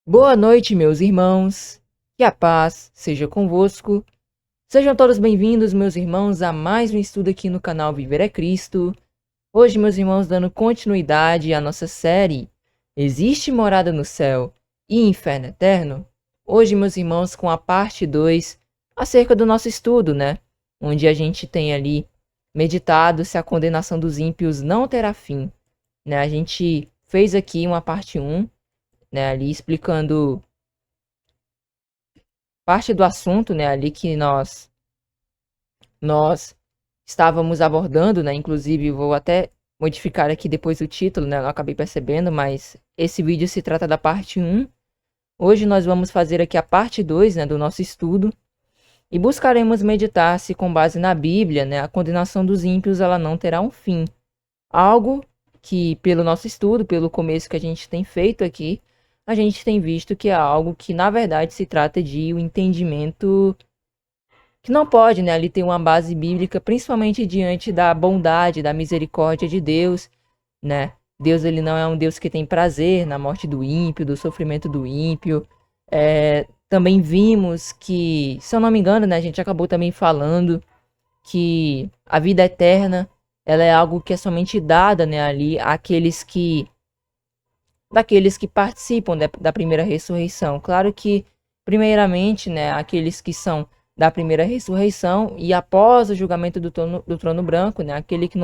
Boa noite, meus irmãos. Que a paz seja convosco. Sejam todos bem-vindos, meus irmãos, a mais um estudo aqui no canal Viver é Cristo. Hoje, meus irmãos, dando continuidade à nossa série Existe morada no céu e inferno eterno? Hoje, meus irmãos, com a parte 2 acerca do nosso estudo, né? Onde a gente tem ali meditado se a condenação dos ímpios não terá fim, né? A gente fez aqui uma parte 1, né, ali explicando parte do assunto, né, ali que nós estávamos abordando, né, inclusive vou até modificar aqui depois o título, né, eu acabei percebendo, mas esse vídeo se trata da parte 1. Hoje nós vamos fazer aqui a parte 2, né, do nosso estudo e buscaremos meditar se com base na Bíblia, né, a condenação dos ímpios ela não terá um fim. Algo que pelo nosso estudo, pelo começo que a gente tem feito aqui, a gente tem visto que é algo que na verdade se trata de um entendimento que não pode, né, ali ter uma base bíblica, principalmente diante da bondade, da misericórdia de Deus, né? Deus ele não é um Deus que tem prazer na morte do ímpio, do sofrimento do ímpio. Também vimos que, se eu não me engano, né, a gente acabou também falando que a vida eterna ela é algo que é somente dada, né, ali àqueles que daqueles que participam da primeira ressurreição. Claro que, primeiramente, né, aqueles que são da primeira ressurreição e após o julgamento do trono branco, né, aquele que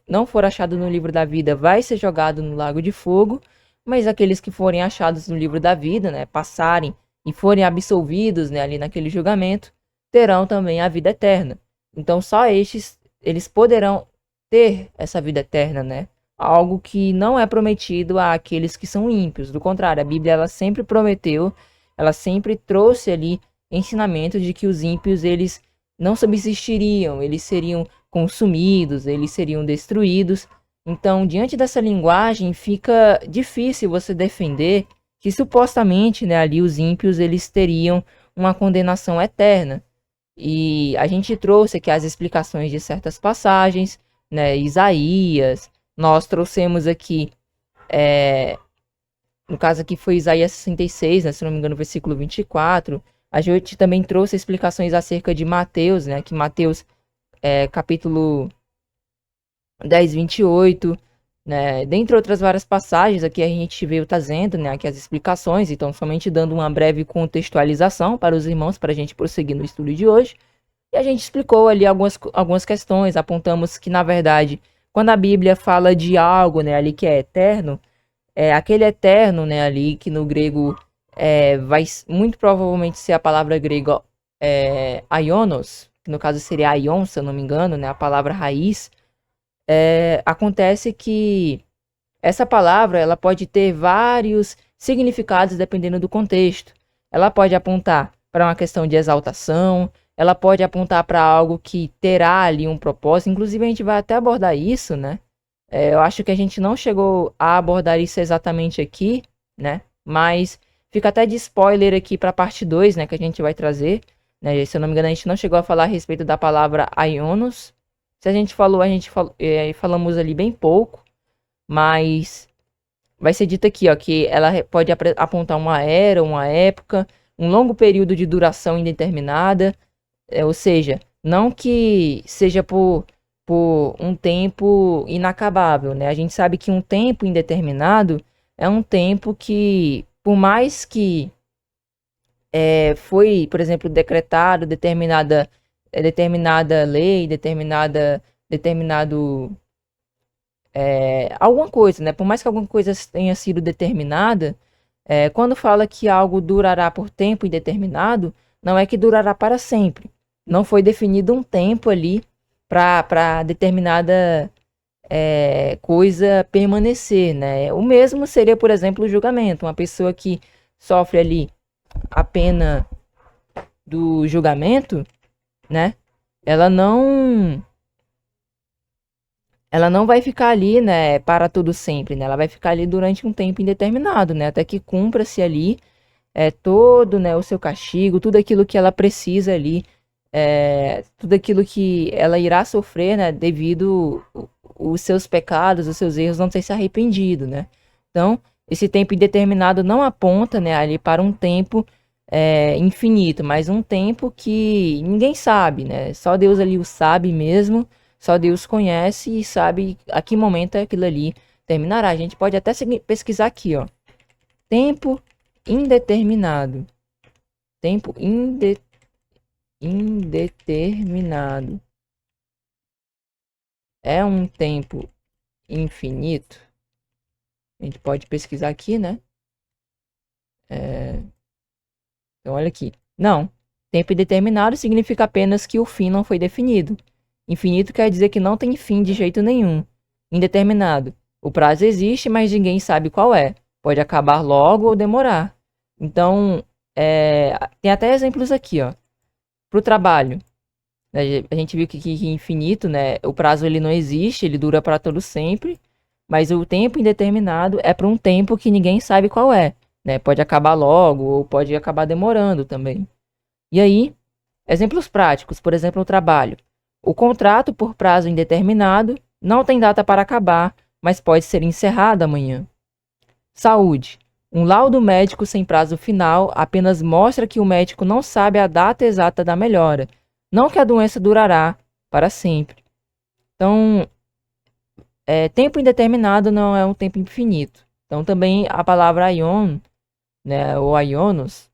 não for achado no livro da vida vai ser jogado no lago de fogo, mas aqueles que forem achados no livro da vida, né, passarem e forem absolvidos, né, ali naquele julgamento, terão também a vida eterna. Então só estes eles poderão ter essa vida eterna, né? Algo que não é prometido àqueles que são ímpios. Do contrário, a Bíblia ela sempre prometeu, ela sempre trouxe ali ensinamento de que os ímpios eles não subsistiriam, eles seriam consumidos, eles seriam destruídos. Então, diante dessa linguagem, fica difícil você defender que supostamente, né, ali os ímpios eles teriam uma condenação eterna. E a gente trouxe aqui as explicações de certas passagens, né, Isaías, nós trouxemos aqui, no caso aqui foi Isaías 66, né, se não me engano, versículo 24. A gente também trouxe explicações acerca de Mateus, né, que Mateus, capítulo 10, 28, né, dentre outras várias passagens, aqui a gente veio trazendo, né, aqui as explicações, então somente dando uma breve contextualização para os irmãos, para a gente prosseguir no estudo de hoje. E a gente explicou ali algumas questões, apontamos que, na verdade, quando a Bíblia fala de algo, né, ali que é eterno, aquele eterno, né, ali que no grego vai muito provavelmente ser a palavra grega aionos, que no caso seria aion, se eu não me engano, né, a palavra raiz. Acontece que essa palavra ela pode ter vários significados dependendo do contexto. Ela pode apontar para uma questão de exaltação, ela pode apontar para algo que terá ali um propósito. Inclusive, a gente vai até abordar isso, né? Eu acho que a gente não chegou a abordar isso exatamente aqui, né? Mas fica até de spoiler aqui para a parte 2, né? Que a gente vai trazer. Né? Se eu não me engano, a gente não chegou a falar a respeito da palavra aionos. Se falamos ali bem pouco, mas vai ser dito aqui, ó, que ela pode apontar uma era, uma época, um longo período de duração indeterminada, ou seja, não que seja por um tempo inacabável, né? A gente sabe que um tempo indeterminado é um tempo que, por mais que foi, por exemplo, decretado determinada lei, determinado alguma coisa, né? Por mais que alguma coisa tenha sido determinada, quando fala que algo durará por tempo indeterminado, não é que durará para sempre. Não foi definido um tempo ali para determinada coisa permanecer, né? O mesmo seria, por exemplo, o julgamento. Uma pessoa que sofre ali a pena do julgamento, né? Ela não vai ficar ali, né, para todo sempre, né? Ela vai ficar ali durante um tempo indeterminado, né? Até que cumpra-se ali todo, né, o seu castigo, tudo aquilo que ela precisa ali, tudo aquilo que ela irá sofrer, né, devido os seus pecados, os seus erros não ter se arrependido, né? Então, esse tempo indeterminado não aponta, né, ali para um tempo infinito, mas um tempo que ninguém sabe, né? Só Deus ali o sabe mesmo, só Deus conhece e sabe a que momento aquilo ali terminará. A gente pode até pesquisar aqui, ó. Tempo indeterminado. Tempo indeterminado. É um tempo infinito? A gente pode pesquisar aqui, né? Então, olha aqui. Não. Tempo indeterminado significa apenas que o fim não foi definido. Infinito quer dizer que não tem fim de jeito nenhum. Indeterminado. O prazo existe, mas ninguém sabe qual é. Pode acabar logo ou demorar. Então, tem até exemplos aqui, ó. Para o trabalho. A gente viu que infinito, né? O prazo ele não existe, ele dura para todo sempre. Mas o tempo indeterminado é para um tempo que ninguém sabe qual é, né? Pode acabar logo ou pode acabar demorando também. E aí, exemplos práticos, por exemplo, o trabalho. O contrato por prazo indeterminado não tem data para acabar, mas pode ser encerrado amanhã. Saúde. Um laudo médico sem prazo final apenas mostra que o médico não sabe a data exata da melhora, não que a doença durará para sempre. Então, tempo indeterminado não é um tempo infinito. Então, também a palavra aion, né, ou aionos,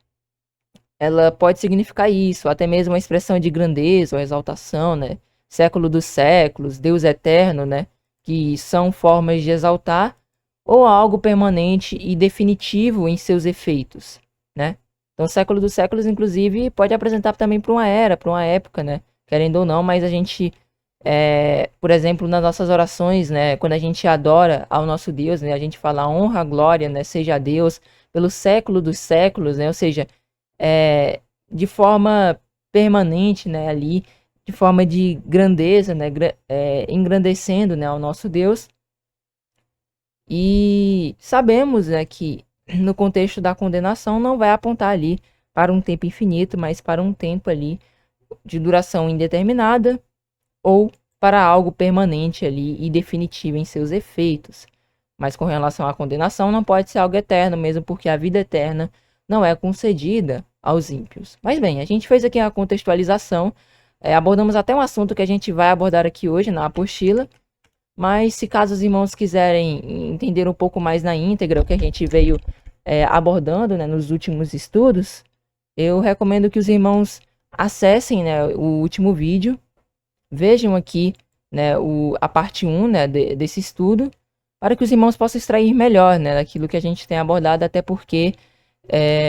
ela pode significar isso, até mesmo a expressão de grandeza ou exaltação, né? Século dos séculos, Deus eterno, né? Que são formas de exaltar ou algo permanente e definitivo em seus efeitos, né? Então, século dos séculos, inclusive, pode apresentar também para uma era, para uma época, né? Querendo ou não, mas a gente, por exemplo, nas nossas orações, né? Quando a gente adora ao nosso Deus, né? A gente fala honra, glória, né? Seja a Deus pelo século dos séculos, né? Ou seja, de forma permanente, né? Ali, de forma de grandeza, né? Engrandecendo, né? Ao nosso Deus. E sabemos, né, que no contexto da condenação não vai apontar ali para um tempo infinito, mas para um tempo ali de duração indeterminada ou para algo permanente ali e definitivo em seus efeitos. Mas com relação à condenação não pode ser algo eterno, mesmo porque a vida eterna não é concedida aos ímpios. Mas bem, a gente fez aqui a contextualização, abordamos até um assunto que a gente vai abordar aqui hoje na apostila. Mas se caso os irmãos quiserem entender um pouco mais na íntegra o que a gente veio abordando, né, nos últimos estudos, eu recomendo que os irmãos acessem, né, o último vídeo, vejam aqui, né, a parte 1, né, desse estudo, para que os irmãos possam extrair melhor, né, daquilo que a gente tem abordado, até porque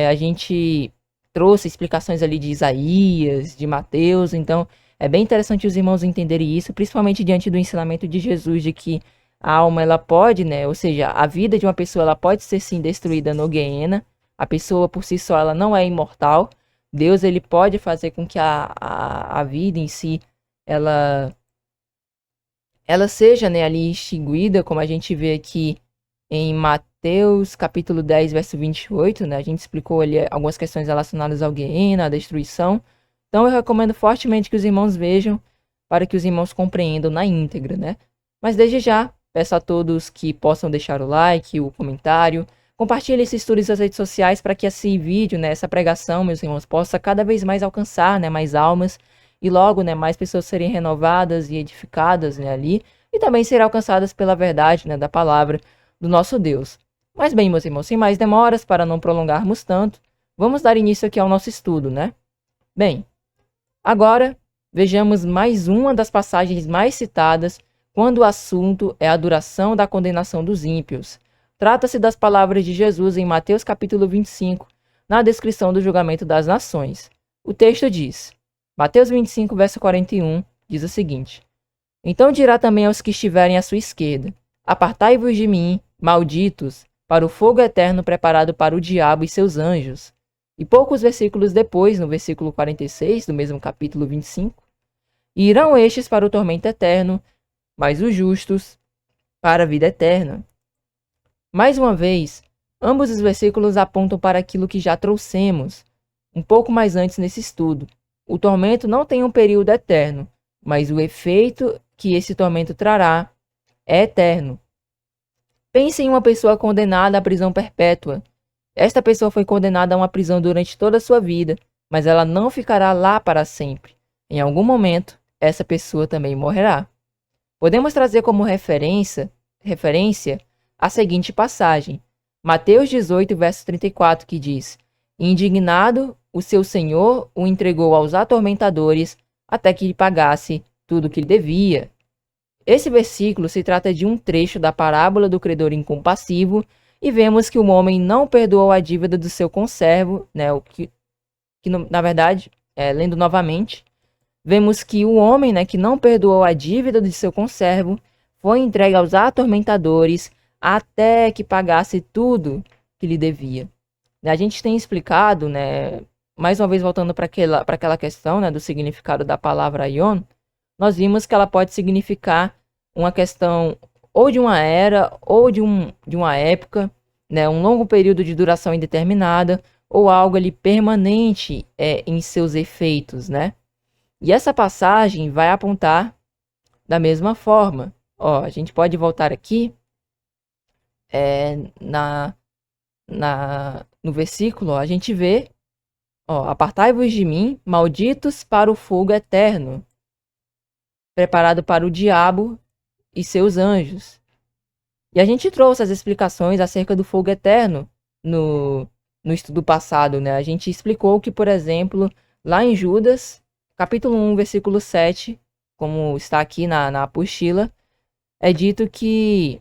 a gente trouxe explicações ali de Isaías, de Mateus, então é bem interessante os irmãos entenderem isso, principalmente diante do ensinamento de Jesus de que a alma ela pode, né, ou seja, a vida de uma pessoa ela pode ser sim destruída no Guiena, a pessoa por si só ela não é imortal, Deus ele pode fazer com que a vida em si ela seja, né, ali extinguida, como a gente vê aqui em Mateus capítulo 10, verso 28, né? A gente explicou ali algumas questões relacionadas ao Guiena, à destruição. Então eu recomendo fortemente que os irmãos vejam, para que os irmãos compreendam na íntegra, né? Mas desde já, peço a todos que possam deixar o like, o comentário, compartilhe esses estudos nas redes sociais para que esse vídeo, né, essa pregação, meus irmãos, possa cada vez mais alcançar, né, mais almas e logo, né, mais pessoas serem renovadas e edificadas, né, ali e também serem alcançadas pela verdade, né, da palavra do nosso Deus. Mas bem, meus irmãos, sem mais demoras, para não prolongarmos tanto, vamos dar início aqui ao nosso estudo, né? Bem, agora vejamos mais uma das passagens mais citadas quando o assunto é a duração da condenação dos ímpios. Trata-se das palavras de Jesus em Mateus capítulo 25, na descrição do julgamento das nações. O texto diz, Mateus 25, verso 41, diz o seguinte: Então dirá também aos que estiverem à sua esquerda, apartai-vos de mim, malditos, para o fogo eterno preparado para o diabo e seus anjos. E poucos versículos depois, no versículo 46 do mesmo capítulo 25, e irão estes para o tormento eterno, mas os justos para a vida eterna. Mais uma vez, ambos os versículos apontam para aquilo que já trouxemos um pouco mais antes nesse estudo. O tormento não tem um período eterno, mas o efeito que esse tormento trará é eterno. Pense em uma pessoa condenada à prisão perpétua. Esta pessoa foi condenada a uma prisão durante toda a sua vida, mas ela não ficará lá para sempre. Em algum momento, essa pessoa também morrerá. Podemos trazer como referência a seguinte passagem, Mateus 18, verso 34, que diz: Indignado, o seu senhor o entregou aos atormentadores até que lhe pagasse tudo o que lhe devia. Esse versículo se trata de um trecho da parábola do credor incompassivo e vemos que o homem não perdoou a dívida do seu conservo, né, na verdade, lendo novamente, vemos que o homem, né, que não perdoou a dívida de seu conservo foi entregue aos atormentadores até que pagasse tudo que lhe devia. A gente tem explicado, né, mais uma vez voltando para aquela questão, né, do significado da palavra aion, nós vimos que ela pode significar uma questão ou de uma era ou de uma época, né, um longo período de duração indeterminada ou algo ali permanente em seus efeitos, né? E essa passagem vai apontar da mesma forma. Ó, a gente pode voltar aqui no versículo, ó, a gente vê, ó, apartai-vos de mim, malditos para o fogo eterno, preparado para o diabo e seus anjos. E a gente trouxe as explicações acerca do fogo eterno no estudo passado, né? A gente explicou que, por exemplo, lá em Judas, capítulo 1, versículo 7, como está aqui na apostila, é dito que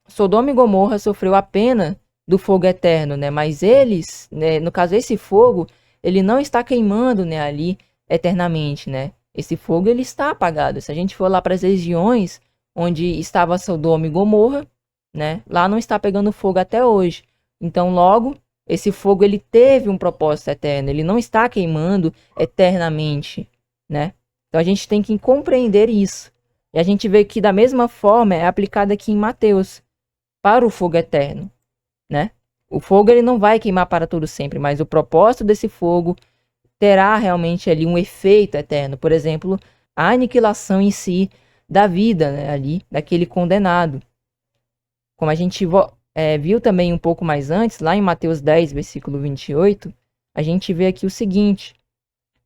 Sodoma e Gomorra sofreu a pena do fogo eterno, né? Mas eles, né, no caso esse fogo, ele não está queimando, né, ali eternamente, né? Esse fogo ele está apagado. Se a gente for lá para as regiões onde estava Sodoma e Gomorra, né, lá não está pegando fogo até hoje. Então, logo, esse fogo ele teve um propósito eterno, ele não está queimando eternamente, né? Então a gente tem que compreender isso. E a gente vê que da mesma forma é aplicado aqui em Mateus para o fogo eterno, né? O fogo ele não vai queimar para todo sempre, mas o propósito desse fogo terá realmente ali um efeito eterno. Por exemplo, a aniquilação em si da vida, né, ali daquele condenado. Como a gente viu também um pouco mais antes, lá em Mateus 10, versículo 28, a gente vê aqui o seguinte: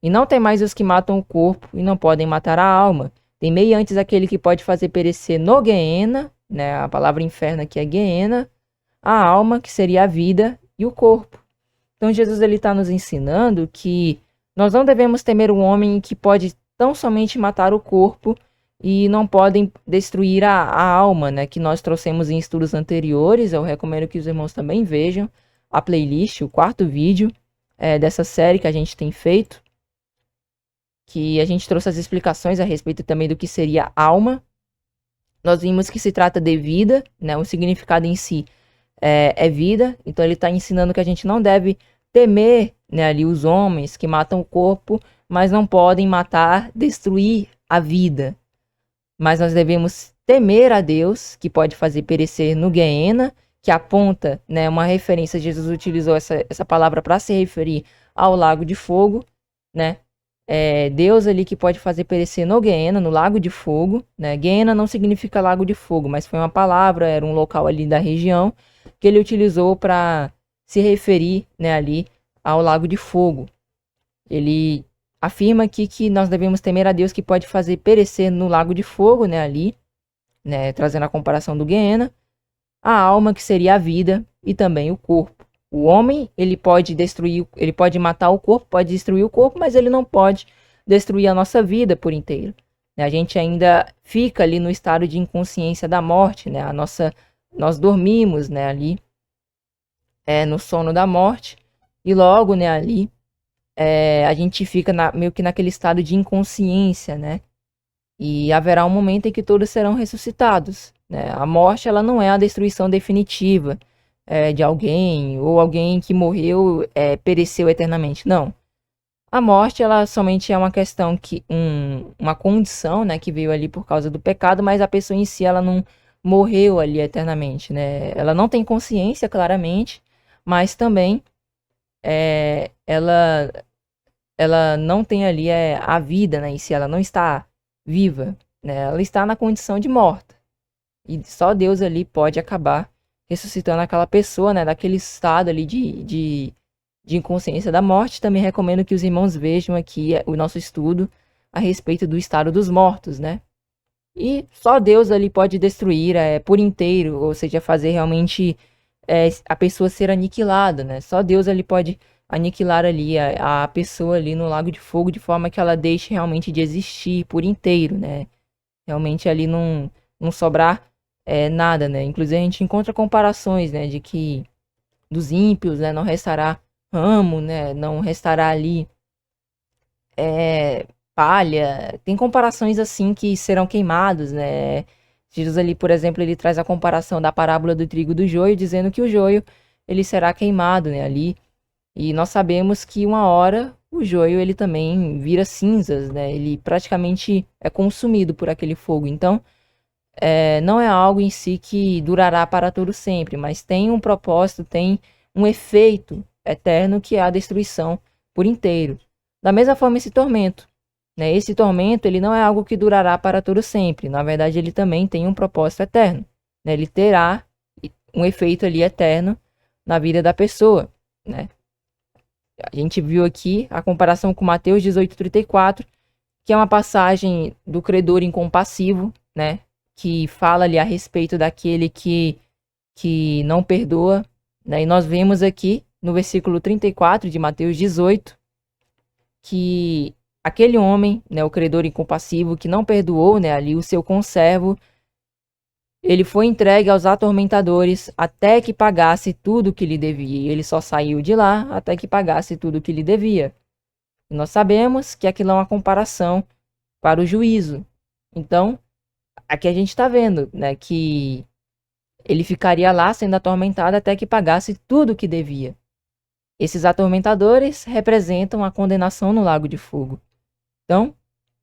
E não temais os que matam o corpo e não podem matar a alma. Temei antes aquele que pode fazer perecer no Guiena, né, a palavra inferno aqui é Guiena, a alma, que seria a vida, e o corpo. Então Jesus está nos ensinando que nós não devemos temer um homem que pode tão somente matar o corpo e não podem destruir a alma, né, que nós trouxemos em estudos anteriores. Eu recomendo que os irmãos também vejam a playlist, o quarto vídeo dessa série que a gente tem feito, que a gente trouxe as explicações a respeito também do que seria alma. Nós vimos que se trata de vida, né, o significado em si é vida, então ele está ensinando que a gente não deve temer, né, ali os homens que matam o corpo, mas não podem matar, destruir a vida. Mas nós devemos temer a Deus, que pode fazer perecer no Guiena, que aponta, né, uma referência, Jesus utilizou essa palavra para se referir ao lago de fogo, né? Deus ali que pode fazer perecer no Guiena, no lago de fogo, né? Guiena não significa lago de fogo, mas foi uma palavra, era um local ali da região que ele utilizou para se referir, né, ali ao lago de fogo. Ele afirma aqui que nós devemos temer a Deus que pode fazer perecer no lago de fogo, né, ali, né, trazendo a comparação do Guiena, a alma, que seria a vida, e também o corpo. O homem, ele pode destruir, ele pode matar o corpo, pode destruir o corpo, mas ele não pode destruir a nossa vida por inteiro. A gente ainda fica ali no estado de inconsciência da morte, né? Nós dormimos, né, ali, no sono da morte, e logo, né, ali, a gente fica meio que naquele estado de inconsciência, né? E haverá um momento em que todos serão ressuscitados, né? A morte, ela não é a destruição definitiva de alguém, ou alguém que morreu, pereceu eternamente. Não. A morte, ela somente é uma questão uma condição, né, que veio ali por causa do pecado, mas a pessoa em si, ela não morreu ali eternamente, né? Ela não tem consciência, claramente, mas também ela não tem ali a vida, né, em si, ela não está viva, né? Ela está na condição de morta. E só Deus ali pode acabar ressuscitando aquela pessoa, né, daquele estado ali de inconsciência da morte. Também recomendo que os irmãos vejam aqui o nosso estudo a respeito do estado dos mortos, né? E só Deus ali pode destruir por inteiro, ou seja, fazer realmente a pessoa ser aniquilada, né? Só Deus ali pode aniquilar ali a pessoa ali no lago de fogo de forma que ela deixe realmente de existir por inteiro, né? Realmente ali não sobrar nada, né? Inclusive a gente encontra comparações, né, de que dos ímpios, né, não restará ramo, né? Não restará ali palha. Tem comparações assim que serão queimados, né? Jesus ali, por exemplo, ele traz a comparação da parábola do trigo e do joio, dizendo que o joio ele será queimado, né, ali. E nós sabemos que uma hora o joio ele também vira cinzas, né? Ele praticamente é consumido por aquele fogo. Então, não é algo em si que durará para todo sempre, mas tem um propósito, tem um efeito eterno que é a destruição por inteiro. Da mesma forma esse tormento, né? Esse tormento ele não é algo que durará para todo sempre. Na verdade, ele também tem um propósito eterno, né? Ele terá um efeito ali eterno na vida da pessoa, né? A gente viu aqui a comparação com Mateus 18:34, que é uma passagem do credor incompassivo, né? Que fala ali a respeito daquele que não perdoa, né? E nós vemos aqui no versículo 34 de Mateus 18 que aquele homem, né, o credor incompassivo que não perdoou, né, ali o seu conservo, ele foi entregue aos atormentadores até que pagasse tudo que lhe devia. E ele só saiu de lá até que pagasse tudo que lhe devia. E nós sabemos que aquilo é uma comparação para o juízo. Então, aqui a gente está vendo, né, que ele ficaria lá sendo atormentado até que pagasse tudo o que devia. Esses atormentadores representam a condenação no lago de fogo. Então,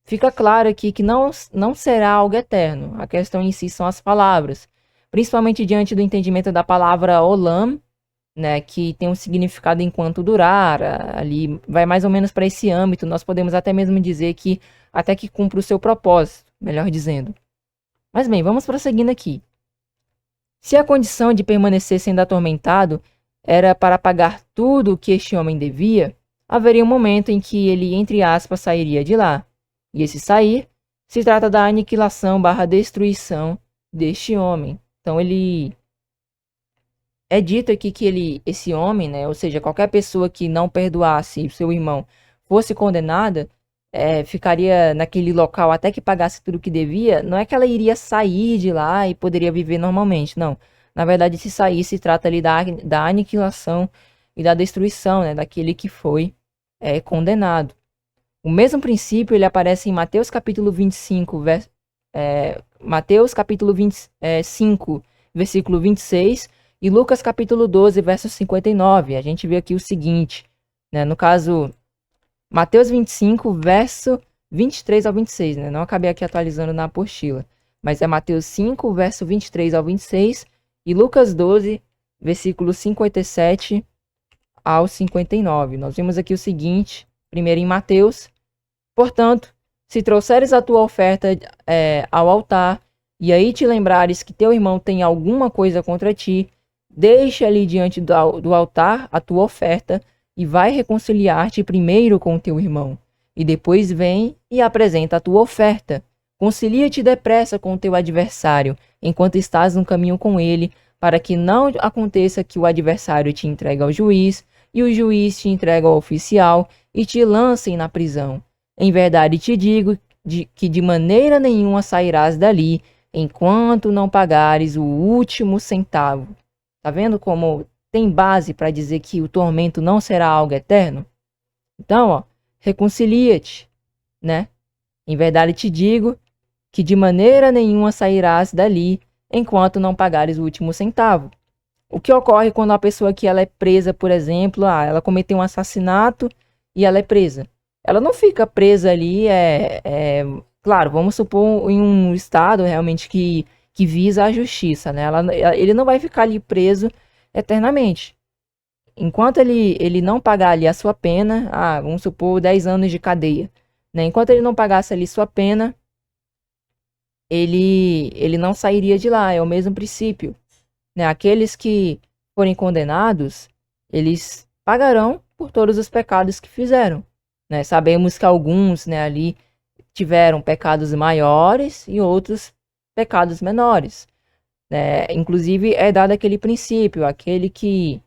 fica claro aqui que não será algo eterno. A questão em si são as palavras. Principalmente diante do entendimento da palavra olam, né, que tem um significado enquanto durar. Ali vai mais ou menos para esse âmbito. Nós podemos até mesmo dizer que até que cumpra o seu propósito, melhor dizendo. Mas bem, vamos prosseguindo aqui. Se a condição de permanecer sendo atormentado era para pagar tudo o que este homem devia, haveria um momento em que ele, entre aspas, sairia de lá. E esse sair se trata da aniquilação / destruição deste homem. Então ele é dito aqui que esse homem, né, ou seja, qualquer pessoa que não perdoasse seu irmão fosse condenada, ficaria naquele local até que pagasse tudo o que devia. Não é que ela iria sair de lá e poderia viver normalmente, não. Na verdade, se sair, se trata ali da aniquilação e da destruição, né, daquele que foi condenado. O mesmo princípio ele aparece em Mateus capítulo 25, Mateus capítulo 25, versículo 26, e Lucas capítulo 12, verso 59. A gente vê aqui o seguinte, né, no caso, Mateus 25, verso 23 ao 26, né, não acabei aqui atualizando na apostila, mas é Mateus 5, verso 23 ao 26, e Lucas 12, versículo 57 ao 59. Nós vimos aqui o seguinte, primeiro em Mateus: portanto, se trouxeres a tua oferta ao altar, e aí te lembrares que teu irmão tem alguma coisa contra ti, deixa ali diante do altar a tua oferta, e vai reconciliar-te primeiro com teu irmão. E depois vem e apresenta a tua oferta. Concilia-te depressa com o teu adversário, enquanto estás no caminho com ele, para que não aconteça que o adversário te entregue ao juiz, e o juiz te entregue ao oficial, e te lancem na prisão. Em verdade te digo que de maneira nenhuma sairás dali, enquanto não pagares o último centavo. Tá vendo como tem base para dizer que o tormento não será algo eterno? Então, ó, reconcilia-te, né? Em verdade te digo que de maneira nenhuma sairás dali, enquanto não pagares o último centavo. O que ocorre quando a pessoa que ela é presa, por exemplo, ela cometeu um assassinato e ela é presa? Ela não fica presa ali, claro, vamos supor em um estado realmente que visa a justiça, né? Ele não vai ficar ali preso eternamente. Enquanto ele não pagar ali a sua pena, vamos supor 10 anos de cadeia, né? Enquanto ele não pagasse ali sua pena, ele não sairia de lá, é o mesmo princípio. né? Aqueles que forem condenados, eles pagarão por todos os pecados que fizeram, né? Sabemos que alguns, né, ali tiveram pecados maiores e outros pecados menores, né? Inclusive é dado aquele princípio, aquele que,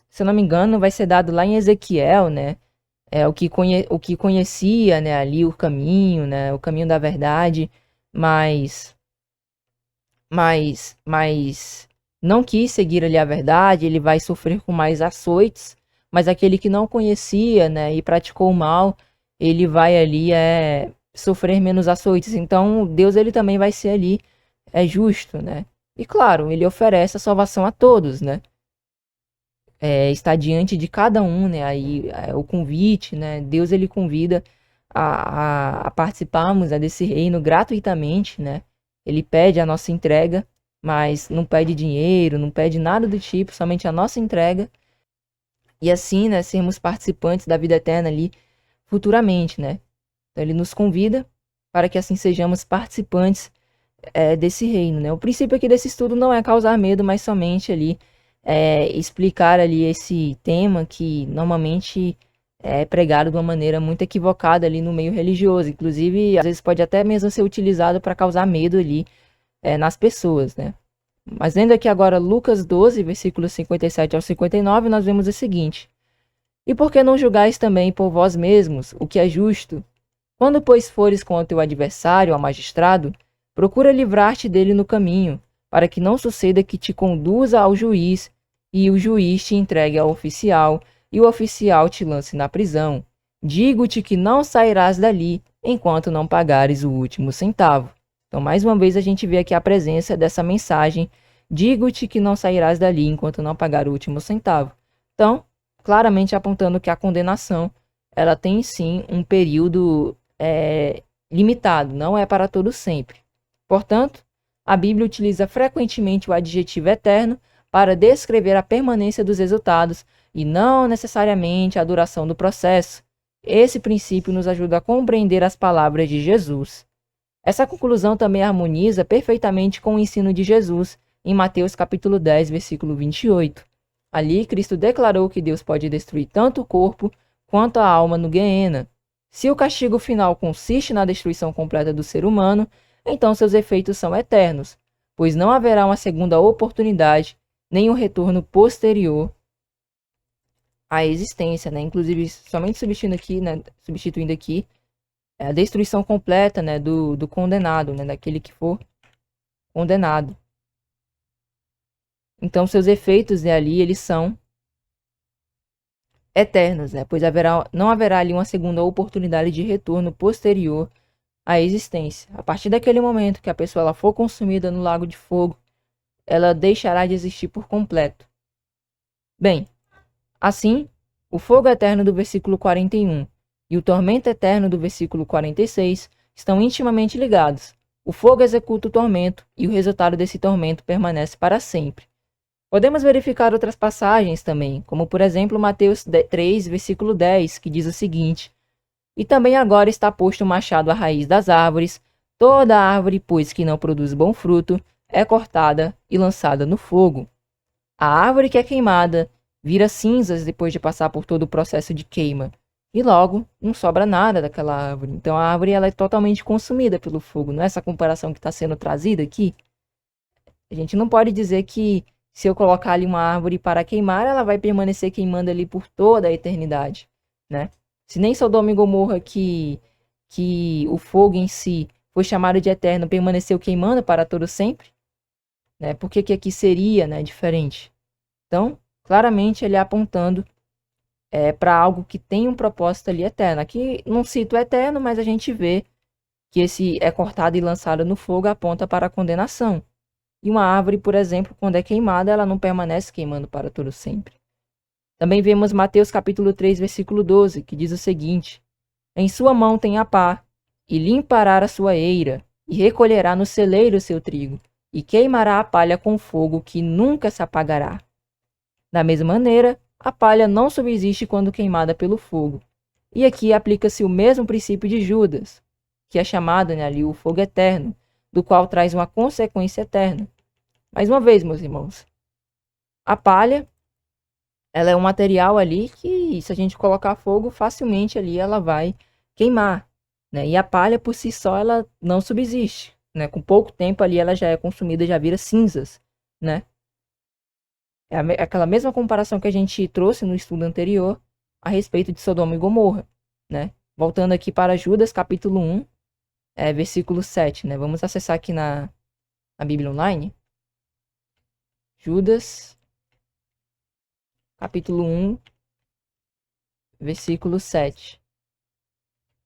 se eu não me engano, vai ser dado lá em Ezequiel, né? O que conhecia, né, ali o caminho, né, o caminho da verdade, mas, mas não quis seguir ali a verdade, ele vai sofrer com mais açoites, mas aquele que não conhecia, né, e praticou o mal, ele vai ali sofrer menos açoites. Então, Deus ele também vai ser ali justo, né? E claro, ele oferece a salvação a todos, né? Está diante de cada um, né? Aí o convite, né? Deus ele convida a participarmos, né, desse reino gratuitamente, né? Ele pede a nossa entrega, mas não pede dinheiro, não pede nada do tipo, somente a nossa entrega. E assim, né, sermos participantes da vida eterna ali futuramente, né? Então ele nos convida para que assim sejamos participantes desse reino, né? O princípio aqui desse estudo não é causar medo, mas somente ali explicar ali esse tema que normalmente é pregado de uma maneira muito equivocada ali no meio religioso. Inclusive, às vezes pode até mesmo ser utilizado para causar medo ali nas pessoas, né? Mas lendo aqui agora Lucas 12, versículos 57 ao 59, nós vemos o seguinte: E por que não julgais também por vós mesmos o que é justo? Quando, pois, fores com o teu adversário ao magistrado, procura livrar-te dele no caminho, para que não suceda que te conduza ao juiz, e o juiz te entregue ao oficial, e o oficial te lance na prisão. Digo-te que não sairás dali, enquanto não pagares o último centavo. Então, mais uma vez, a gente vê aqui a presença dessa mensagem: digo-te que não sairás dali, enquanto não pagar o último centavo. Então, claramente apontando que a condenação, ela tem sim um período limitado, não é para todo sempre. Portanto, a Bíblia utiliza frequentemente o adjetivo eterno para descrever a permanência dos resultados e não necessariamente a duração do processo. Esse princípio nos ajuda a compreender as palavras de Jesus. Essa conclusão também harmoniza perfeitamente com o ensino de Jesus em Mateus capítulo 10, versículo 28. Ali, Cristo declarou que Deus pode destruir tanto o corpo quanto a alma no Gueena. Se o castigo final consiste na destruição completa do ser humano, então seus efeitos são eternos, pois não haverá uma segunda oportunidade, nem um retorno posterior à existência, né? Inclusive, somente substituindo aqui a destruição completa, né, do condenado, né, daquele que for condenado. Então, seus efeitos, né, ali, eles são eternos, né? Pois não haverá ali uma segunda oportunidade de retorno posterior à existência. A partir daquele momento que a pessoa ela for consumida no lago de fogo, ela deixará de existir por completo. Bem, assim, o fogo eterno do versículo 41 e o tormento eterno do versículo 46 estão intimamente ligados. O fogo executa o tormento e o resultado desse tormento permanece para sempre. Podemos verificar outras passagens também, como por exemplo Mateus 3, versículo 10, que diz o seguinte: E também agora está posto o machado à raiz das árvores, toda árvore, pois, que não produz bom fruto, é cortada e lançada no fogo. A árvore que é queimada vira cinzas depois de passar por todo o processo de queima, e logo não sobra nada daquela árvore. Então a árvore ela é totalmente consumida pelo fogo. Não é essa comparação que está sendo trazida aqui? A gente não pode dizer que se eu colocar ali uma árvore para queimar, ela vai permanecer queimando ali por toda a eternidade, né? Se nem Sodoma e Gomorra, que o fogo em si foi chamado de eterno, permaneceu queimando para todo sempre, né? Por que aqui seria, né, diferente? Então, claramente ele é apontando para algo que tem um propósito ali eterno. Aqui não cito eterno, mas a gente vê que esse é cortado e lançado no fogo aponta para a condenação. E uma árvore, por exemplo, quando é queimada, ela não permanece queimando para todo sempre. Também vemos Mateus capítulo 3, versículo 12, que diz o seguinte: Em sua mão tem a pá, e limpará a sua eira, e recolherá no celeiro o seu trigo, e queimará a palha com fogo que nunca se apagará. Da mesma maneira, a palha não subsiste quando queimada pelo fogo. E aqui aplica-se o mesmo princípio de Judas, que é chamado ali o fogo eterno, do qual traz uma consequência eterna. Mais uma vez, meus irmãos, a palha, ela é um material ali que, se a gente colocar fogo, facilmente ali ela vai queimar, né? E a palha por si só, ela não subsiste, né? Com pouco tempo ali ela já é consumida, já vira cinzas, né? É aquela mesma comparação que a gente trouxe no estudo anterior a respeito de Sodoma e Gomorra, né? Voltando aqui para Judas, capítulo 1, versículo 7, né? Vamos acessar aqui na Bíblia Online. Judas, capítulo 1, versículo 7.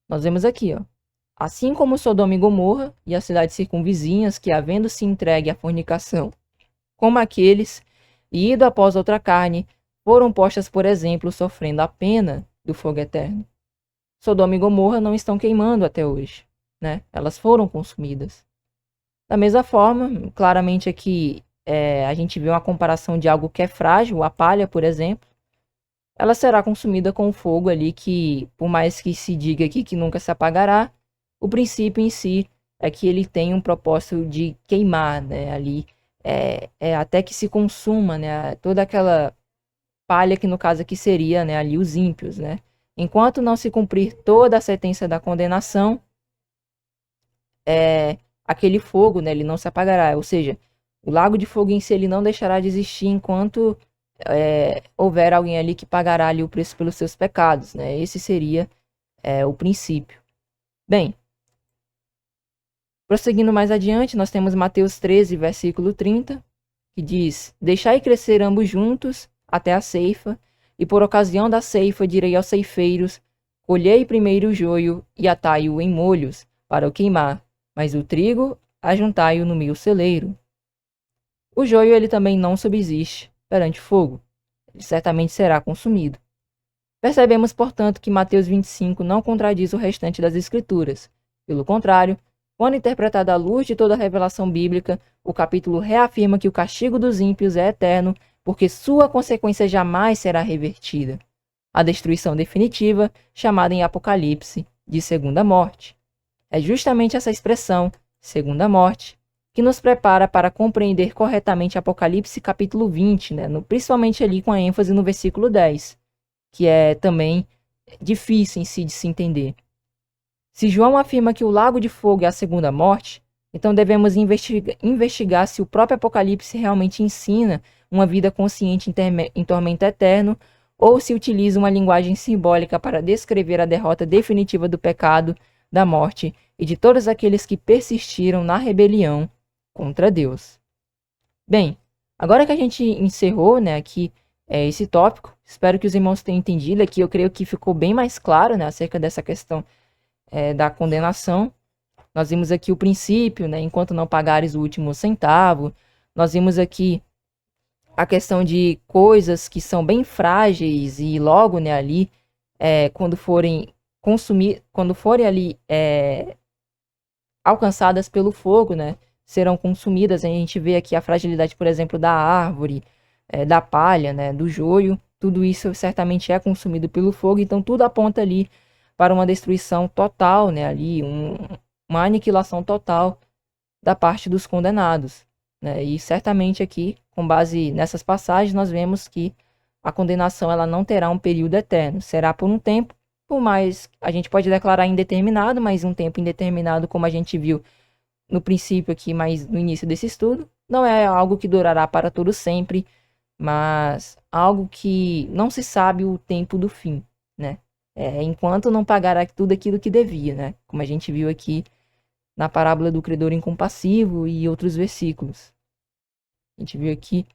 Nós vemos aqui, ó. Assim como Sodoma e Gomorra e as cidades circunvizinhas que, havendo se entregue à fornicação, como aqueles, e ido após outra carne, foram postas, por exemplo, sofrendo a pena do fogo eterno. Sodoma e Gomorra não estão queimando até hoje, né? Elas foram consumidas. Da mesma forma, claramente aqui a gente vê uma comparação de algo que é frágil, a palha, por exemplo. Ela será consumida com o fogo ali que, por mais que se diga aqui que nunca se apagará, o princípio em si é que ele tem um propósito de queimar, né? Ali, até que se consuma, né? Toda aquela palha que no caso aqui seria, né? Ali os ímpios, né? Enquanto não se cumprir toda a sentença da condenação, aquele fogo, né? Ele não se apagará. Ou seja, o lago de fogo em si ele não deixará de existir enquanto houver alguém ali que pagará ali o preço pelos seus pecados, né? Esse seria o princípio. Bem, prosseguindo mais adiante, nós temos Mateus 13, versículo 30, que diz: Deixai crescer ambos juntos até a ceifa, e por ocasião da ceifa direi aos ceifeiros: Colhei primeiro o joio e atai-o em molhos, para o queimar, mas o trigo ajuntai-o no meu celeiro. O joio ele também não subsiste perante fogo. Ele certamente será consumido. Percebemos, portanto, que Mateus 25 não contradiz o restante das Escrituras. Pelo contrário, quando interpretado à luz de toda a revelação bíblica, o capítulo reafirma que o castigo dos ímpios é eterno, porque sua consequência jamais será revertida. A destruição definitiva, chamada em Apocalipse de segunda morte. É justamente essa expressão, segunda morte, que nos prepara para compreender corretamente Apocalipse capítulo 20, né? Principalmente ali com a ênfase no versículo 10, que é também difícil em si de se entender. Se João afirma que o lago de fogo é a segunda morte, então devemos investigar se o próprio Apocalipse realmente ensina uma vida consciente em tormento eterno, ou se utiliza uma linguagem simbólica para descrever a derrota definitiva do pecado, da morte e de todos aqueles que persistiram na rebelião contra Deus. Bem, agora que a gente encerrou, né, aqui esse tópico, espero que os irmãos tenham entendido aqui. Eu creio que ficou bem mais claro, né, acerca dessa questão da condenação. Nós vimos aqui o princípio, né, enquanto não pagares o último centavo. Nós vimos aqui a questão de coisas que são bem frágeis e logo, né, ali, quando forem ali alcançadas pelo fogo, né, serão consumidas. A gente vê aqui a fragilidade, por exemplo, da árvore, da palha, né, do joio. Tudo isso certamente é consumido pelo fogo, então tudo aponta ali para uma destruição total, né, ali uma aniquilação total da parte dos condenados, né? E certamente aqui, com base nessas passagens, nós vemos que a condenação ela não terá um período eterno, será por um tempo, por mais a gente pode declarar indeterminado, mas um tempo indeterminado, como a gente viu no princípio aqui, mas no início desse estudo, não é algo que durará para todo sempre, mas algo que não se sabe o tempo do fim, né? Enquanto não pagará tudo aquilo que devia, né? Como a gente viu aqui na parábola do credor incompassivo e outros versículos. A gente viu aqui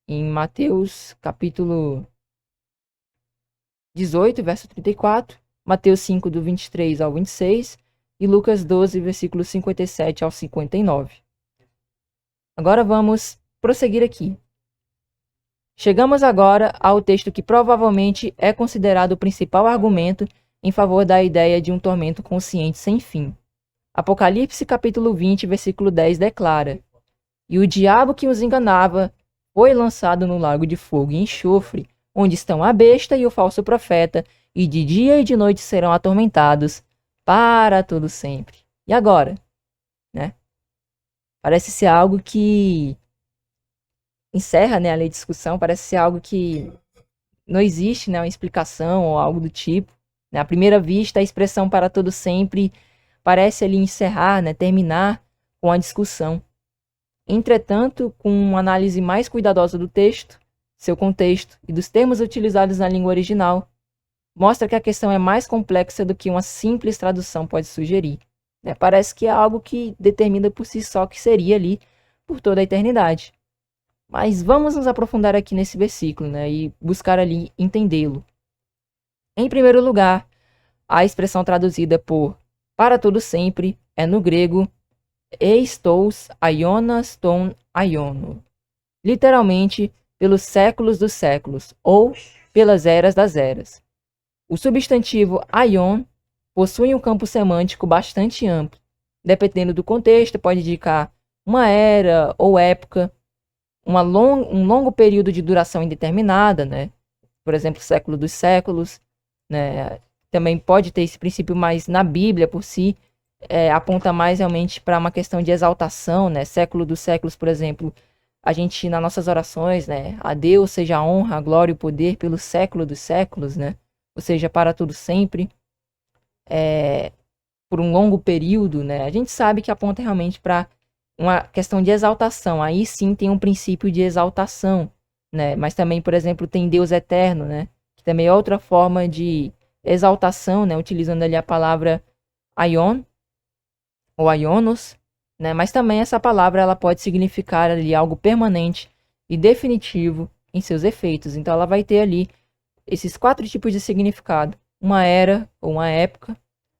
em Mateus capítulo 18, verso 34, Mateus 5, do 23 ao 26 e Lucas 12, versículos 57 ao 59. Agora vamos prosseguir aqui. Chegamos agora ao texto que provavelmente é considerado o principal argumento em favor da ideia de um tormento consciente sem fim. Apocalipse capítulo 20, versículo 10 declara: E o diabo que os enganava foi lançado no lago de fogo e enxofre, onde estão a besta e o falso profeta, e de dia e de noite serão atormentados para todo sempre. E agora? Né? Parece ser algo que encerra, né, ali a discussão, parece ser algo que não existe, né, uma explicação ou algo do tipo. Né? À primeira vista, a expressão para todo sempre parece ali encerrar, né, terminar com a discussão. Entretanto, com uma análise mais cuidadosa do texto, seu contexto e dos termos utilizados na língua original, mostra que a questão é mais complexa do que uma simples tradução pode sugerir. Né? Parece que é algo que determina por si só que seria ali por toda a eternidade. Mas vamos nos aprofundar aqui nesse versículo, né, e buscar ali entendê-lo. Em primeiro lugar, a expressão traduzida por para todo sempre é no grego eistous aionas ton aiono, literalmente pelos séculos dos séculos ou pelas eras das eras. O substantivo aion possui um campo semântico bastante amplo. Dependendo do contexto, pode indicar uma era ou época, um longo período de duração indeterminada, né? Por exemplo, século dos séculos, né? Também pode ter esse princípio, mas na Bíblia por si aponta mais realmente para uma questão de exaltação, né? Século dos séculos, por exemplo, a gente nas nossas orações, né? A Deus seja a honra, a glória e o poder pelo século dos séculos, né? Ou seja, para todo sempre, por um longo período, né? A gente sabe que aponta realmente para uma questão de exaltação. Aí sim tem um princípio de exaltação, né? Mas também, por exemplo, tem Deus eterno, né? Que também é outra forma de exaltação, né? Utilizando ali a palavra aion ou aionos, né? Mas também essa palavra ela pode significar ali algo permanente e definitivo em seus efeitos. Então ela vai ter ali esses 4 tipos de significado: uma era ou uma época,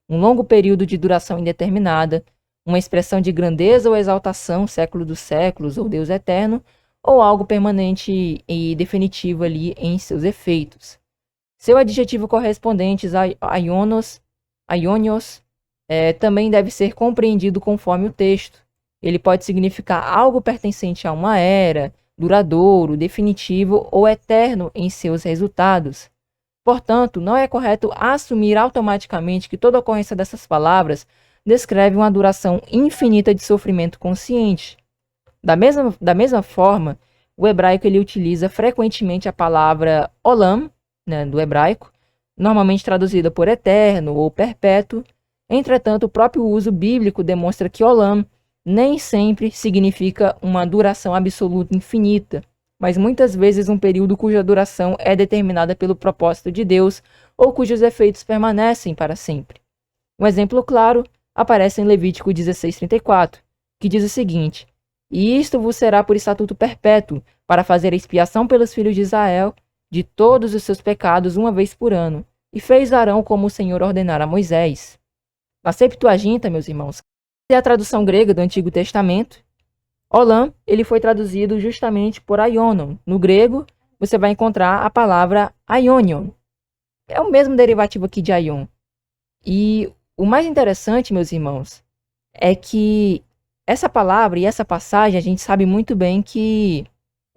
um longo período de duração indeterminada, uma expressão de grandeza ou exaltação, século dos séculos ou Deus eterno, ou algo permanente e definitivo ali em seus efeitos. Seu adjetivo correspondente aionios, também deve ser compreendido conforme o texto. Ele pode significar algo pertencente a uma era, duradouro, definitivo ou eterno em seus resultados. Portanto, não é correto assumir automaticamente que toda ocorrência dessas palavras descreve uma duração infinita de sofrimento consciente. Da mesma forma, o hebraico ele utiliza frequentemente a palavra olam, né, do hebraico, normalmente traduzida por eterno ou perpétuo. Entretanto, o próprio uso bíblico demonstra que olam nem sempre significa uma duração absoluta infinita, mas muitas vezes um período cuja duração é determinada pelo propósito de Deus ou cujos efeitos permanecem para sempre. Um exemplo claro aparece em Levítico 16:34, que diz o seguinte: E isto vos será por estatuto perpétuo, para fazer a expiação pelos filhos de Israel de todos os seus pecados uma vez por ano. E fez Arão como o Senhor ordenara a Moisés. Na Septuaginta, meus irmãos, é a tradução grega do Antigo Testamento. Olam, ele foi traduzido justamente por aionon. No grego, você vai encontrar a palavra aionion. É o mesmo derivativo aqui de aion. E o mais interessante, meus irmãos, é que essa palavra e essa passagem, a gente sabe muito bem que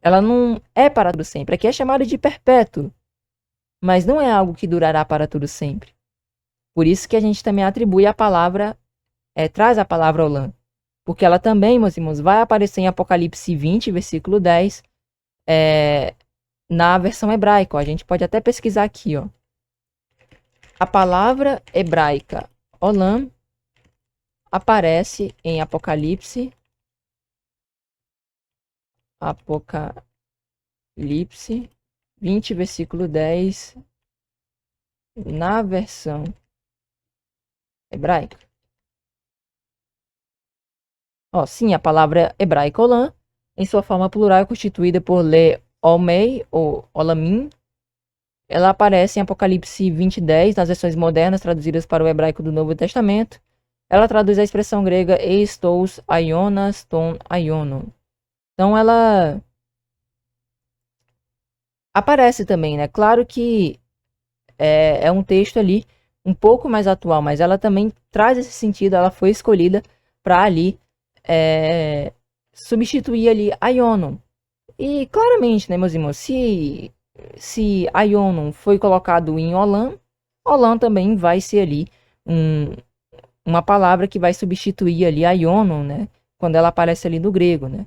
ela não é para todo sempre. Aqui é chamado de perpétuo, mas não é algo que durará para todo sempre. Por isso que a gente também atribui a palavra, traz a palavra olam. Porque ela também, meus irmãos, vai aparecer em Apocalipse 20, versículo 10, na versão hebraica. Ó. A gente pode até pesquisar aqui. Ó. A palavra hebraica olam aparece em Apocalipse 20, versículo 10, na versão hebraica. Ó, sim, a palavra hebraica olam, em sua forma plural, é constituída por le-omei ou olamim. Ela aparece em Apocalipse 20:10, nas versões modernas traduzidas para o hebraico do Novo Testamento. Ela traduz a expressão grega eistous aionas ton aiono. Então ela aparece também, né? Claro que é um texto ali um pouco mais atual, mas ela também traz esse sentido. Ela foi escolhida para ali substituir ali aionon. E claramente, né, meus irmãos, se aionon foi colocado em olam, olam também vai ser ali uma palavra que vai substituir ali aionon, né, quando ela aparece ali no grego, né.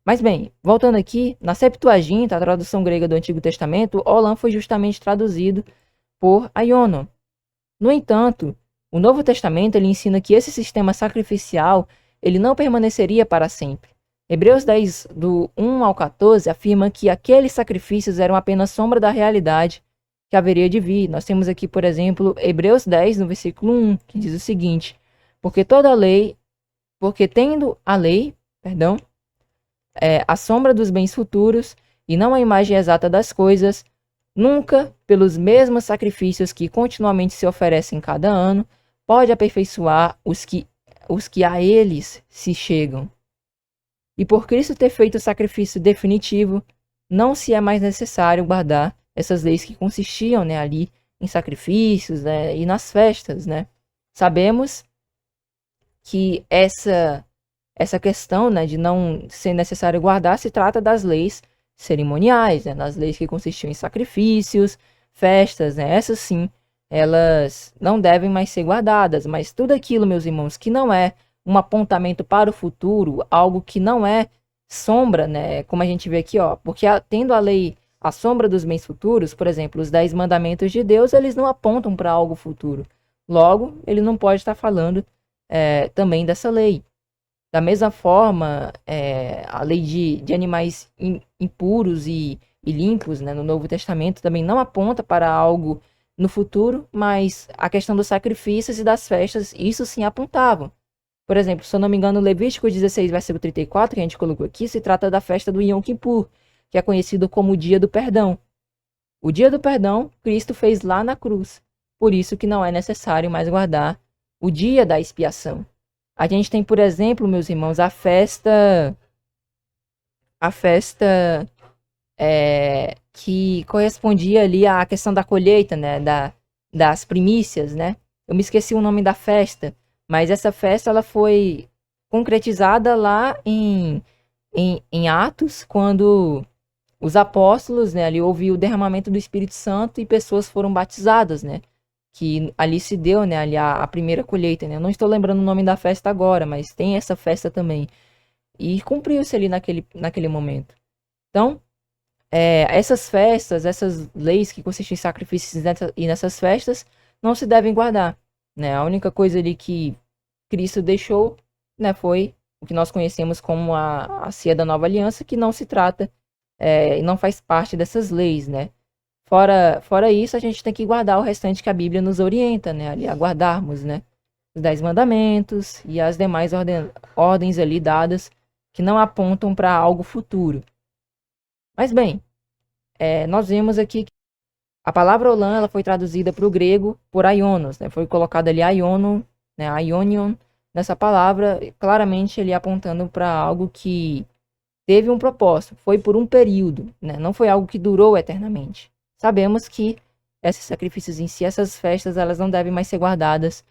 Mas bem, voltando aqui, na Septuaginta, a tradução grega do Antigo Testamento, Olam foi justamente traduzido por Aionon. No entanto, o Novo Testamento ele ensina que esse sistema sacrificial ele não permaneceria para sempre. Hebreus 10, do 1 ao 14, afirma que aqueles sacrifícios eram apenas sombra da realidade que haveria de vir. Nós temos aqui, por exemplo, Hebreus 10, no versículo 1, que diz o seguinte: porque tendo a lei, a sombra dos bens futuros e não a imagem exata das coisas, nunca, pelos mesmos sacrifícios que continuamente se oferecem cada ano, pode aperfeiçoar os que a eles se chegam. E por Cristo ter feito o sacrifício definitivo, não se é mais necessário guardar essas leis que consistiam, né, ali em sacrifícios, né, e nas festas, né. Sabemos que essa questão, né, de não ser necessário guardar se trata das leis cerimoniais, né, nas leis que consistiam em sacrifícios, festas, né, essas sim, elas não devem mais ser guardadas, mas tudo aquilo, meus irmãos, que não é um apontamento para o futuro, algo que não é sombra, né, como a gente vê aqui, ó, porque tendo a lei a sombra dos bens futuros, por exemplo, os 10 mandamentos de Deus, eles não apontam para algo futuro. Logo, ele não pode estar falando também dessa lei. Da mesma forma, a lei de animais impuros e limpos, né, no Novo Testamento também não aponta para algo no futuro, mas a questão dos sacrifícios e das festas, isso sim apontavam. Por exemplo, se eu não me engano, Levítico 16, versículo 34, que a gente colocou aqui, se trata da festa do Yom Kippur, que é conhecido como o Dia do Perdão. O Dia do Perdão, Cristo fez lá na cruz. Por isso que não é necessário mais guardar o Dia da Expiação. A gente tem, por exemplo, meus irmãos, a festa que correspondia ali à questão da colheita, né, das primícias, né? Eu me esqueci o nome da festa, mas essa festa ela foi concretizada lá em Atos, quando os apóstolos, né, ali houve o derramamento do Espírito Santo e pessoas foram batizadas, né? Que ali se deu, né, ali a primeira colheita, né? Eu não estou lembrando o nome da festa agora, mas tem essa festa também. E cumpriu-se ali naquele momento. Então, essas festas, essas leis que consistem em sacrifícios e nessas festas, não se devem guardar, né? A única coisa ali que Cristo deixou, né, foi o que nós conhecemos como a ceia da nova aliança, que não se trata e não faz parte dessas leis, né? Fora isso, a gente tem que guardar o restante que a Bíblia nos orienta, né? Ali a guardarmos, né? Os 10 mandamentos e as demais ordens ali dadas que não apontam para algo futuro. Mas bem, nós vemos aqui que a palavra Olam ela foi traduzida para o grego por aionos, né? Foi colocado ali aiono, né? Aionion nessa palavra, claramente ele apontando para algo que teve um propósito, foi por um período, né? Não foi algo que durou eternamente. Sabemos que esses sacrifícios em si, essas festas, elas não devem mais ser guardadas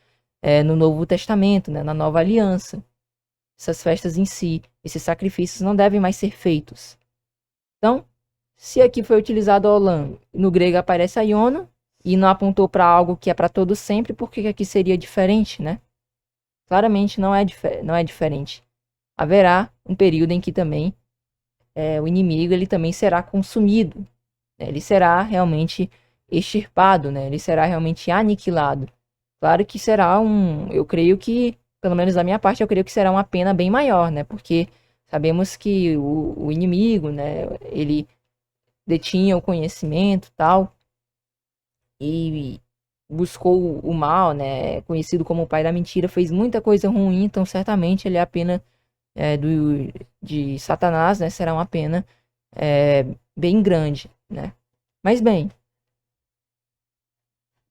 no Novo Testamento, né? Na Nova Aliança. Essas festas em si, esses sacrifícios não devem mais ser feitos. Então, se aqui foi utilizado Olam, no grego aparece Aiono, e não apontou para algo que é para todo sempre, por que aqui seria diferente, né? Claramente não é diferente. Haverá um período em que também o inimigo ele também será consumido, né? Ele será realmente extirpado, né? Ele será realmente aniquilado. Claro que será eu creio que, pelo menos da minha parte, eu creio que será uma pena bem maior, né? Porque sabemos que o inimigo, né? Ele detinha o conhecimento, tal, e buscou o mal, né? Conhecido como o pai da mentira, fez muita coisa ruim, então certamente ele é a pena de Satanás, né? Será uma pena bem grande, né? Mas bem,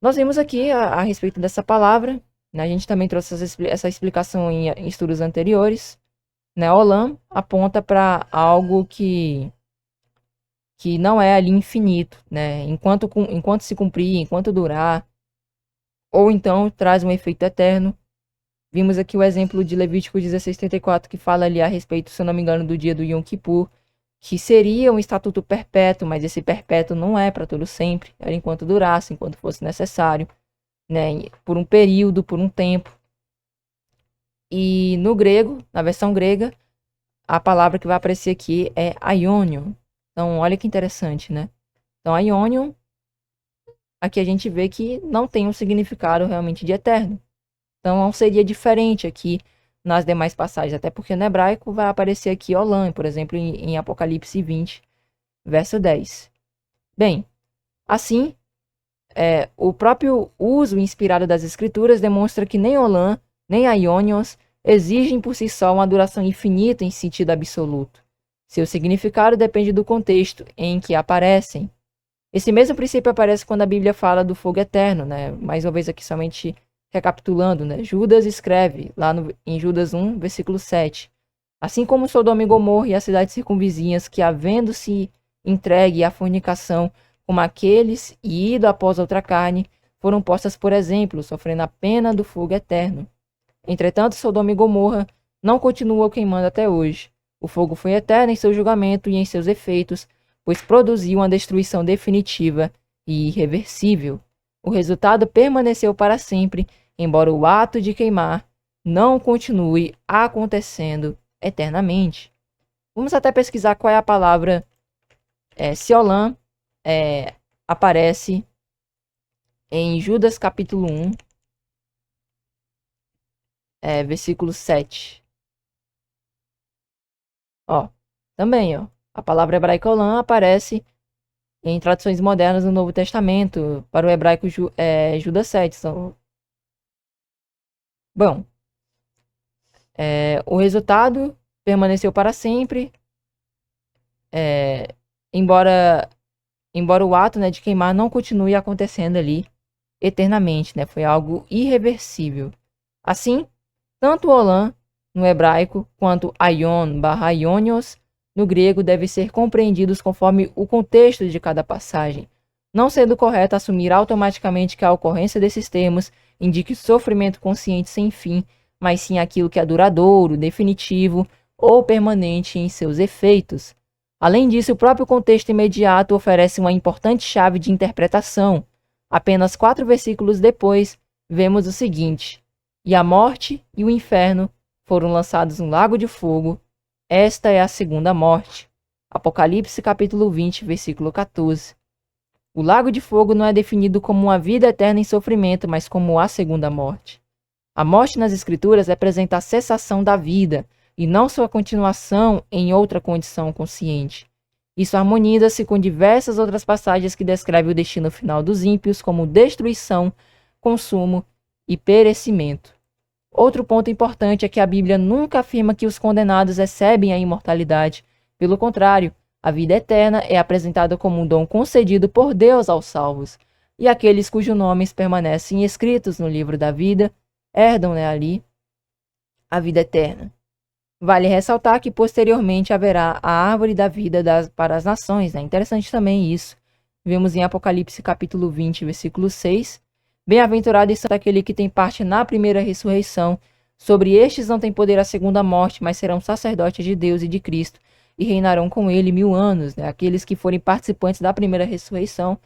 nós vimos aqui a respeito dessa palavra, né? A gente também trouxe essa explicação em estudos anteriores, né? Olam aponta para algo que não é ali infinito, né? Enquanto se cumprir, enquanto durar, ou então traz um efeito eterno. Vimos aqui o exemplo de Levítico 16:34, que fala ali a respeito, se eu não me engano, do dia do Yom Kippur, que seria um estatuto perpétuo, mas esse perpétuo não é para todo sempre, era enquanto durasse, enquanto fosse necessário, né? Por um período, por um tempo. E no grego, na versão grega, a palavra que vai aparecer aqui é aionion. Então, olha que interessante, né? Então, aionion, aqui a gente vê que não tem um significado realmente de eterno. Então, não seria diferente aqui nas demais passagens, até porque no hebraico vai aparecer aqui Olam, por exemplo, em Apocalipse 20, verso 10. Bem, assim, o próprio uso inspirado das escrituras demonstra que nem Olam, nem Aionios exigem por si só uma duração infinita em sentido absoluto. Seu significado depende do contexto em que aparecem. Esse mesmo princípio aparece quando a Bíblia fala do fogo eterno, né? Mais uma vez aqui somente recapitulando, né? Judas escreve lá em Judas 1, versículo 7. Assim como Sodoma e Gomorra e as cidades circunvizinhas que, havendo-se entregue à fornicação, como aqueles e ido após outra carne, foram postas por exemplo, sofrendo a pena do fogo eterno. Entretanto, Sodoma e Gomorra não continuam queimando até hoje. O fogo foi eterno em seu julgamento e em seus efeitos, pois produziu uma destruição definitiva e irreversível. O resultado permaneceu para sempre, embora o ato de queimar não continue acontecendo eternamente. Vamos até pesquisar qual é a palavra se Olam aparece em Judas capítulo 1, versículo 7. Ó, também, ó, a palavra hebraica Olam aparece em traduções modernas do Novo Testamento, para o hebraico Judas 7. Bom, o resultado permaneceu para sempre, embora o ato, né, de queimar não continue acontecendo ali eternamente, né? Foi algo irreversível. Assim, tanto Olam no hebraico quanto Aion barra Aionios no grego devem ser compreendidos conforme o contexto de cada passagem, não sendo correto assumir automaticamente que a ocorrência desses termos indique sofrimento consciente sem fim, mas sim aquilo que é duradouro, definitivo ou permanente em seus efeitos. Além disso, o próprio contexto imediato oferece uma importante chave de interpretação. Apenas 4 versículos depois, vemos o seguinte: E a morte e o inferno foram lançados no lago de fogo. Esta é a segunda morte. Apocalipse capítulo 20, versículo 14. O lago de fogo não é definido como uma vida eterna em sofrimento, mas como a segunda morte. A morte nas escrituras representa a cessação da vida, e não sua continuação em outra condição consciente. Isso harmoniza-se com diversas outras passagens que descrevem o destino final dos ímpios como destruição, consumo e perecimento. Outro ponto importante é que a Bíblia nunca afirma que os condenados recebem a imortalidade. Pelo contrário, a vida eterna é apresentada como um dom concedido por Deus aos salvos, e aqueles cujos nomes permanecem escritos no livro da vida herdam, né, ali a vida eterna. Vale ressaltar que posteriormente haverá a árvore da vida para as nações, né? Interessante também isso. Vemos em Apocalipse capítulo 20, versículo 6. Bem-aventurado e santo aquele que tem parte na primeira ressurreição. Sobre estes não tem poder a segunda morte, mas serão sacerdotes de Deus e de Cristo, e reinarão com ele 1000 anos. Né? Aqueles que forem participantes da primeira ressurreição,